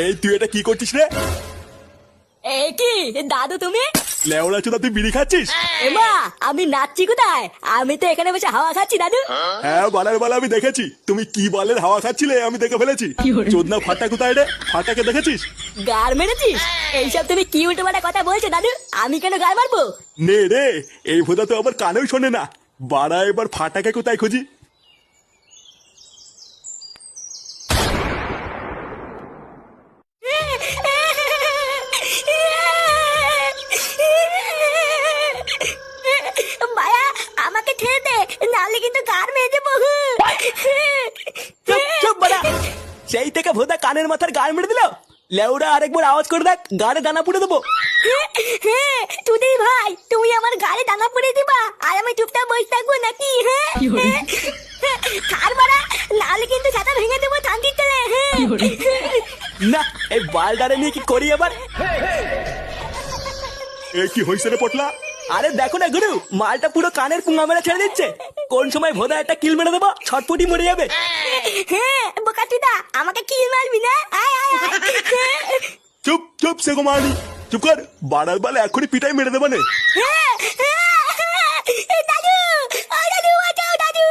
এই তুই এটা কি করছিস রে? এ কি দাদু তুমি? লেওড়া চোদা, তুই বিড়ি খাচ্ছিস? এমা আমি নাচছি কোথায়? আমি তো এখানে বসে হাওয়া খাচ্ছি দাদু। হ্যাঁ, বালার বালা আমি দেখেছি। তুমি কি বালের হাওয়া খাচ্ছিলে আমি দেখে ফেলেছি। চোদনা ফাটা কোথায় রে? ফাটাকে দেখেছিস? গার মেরেছিস? এইসব তুমি কি উল্টো পাল্টা কথা বলছো দাদু? আমি কেন গার মারবো? নে রে, এই ভোদা তো আবার কানেও শোনে না। বাড়া, এবার ফাটাকে কোথায় খুঁজি? মায়া আমাকে ছেড়ে দে, নালে কিন্তু গার মেরে দেবো। চুপ চুপ বাড়া। সেই থেকে ভোদা কানের মাথার গায়ে মেরে দিল। লেউড়া আরেকবার আওয়াজ করে দেখ, গাড়ে দানা পুড়ে দেবো। তুই ভাই, তুমি আমার গালে দানা পড়ে দিবা আর আমি চুপচাপ বসে থাকবো নাকি? কার মারা, নালে কিন্তু ছাতা ভেঙে দেবো শান্তির তেলে। না, এই বালডারে নিয়ে কি করি এবার? এ কি হইছে রে পটলা? আরে দেখো না গুরু, মালটা পুরো কানের পুঙ্গা মেরে ছেড়ে দিচ্ছে। কোন সময় ভোদা একটা কিল মেরে দেবো, ছটপটি মরে যাবে। বোকাটিদা আমাকে কি মারবি না? আয় আয় আয়। চুপ চুপ, সেগো মারি। চুপ কর, বাড়ার বালে এখনই পিটাই মেরে দেবানে। দাদু, ও দাদু, বাঁচাও দাদু।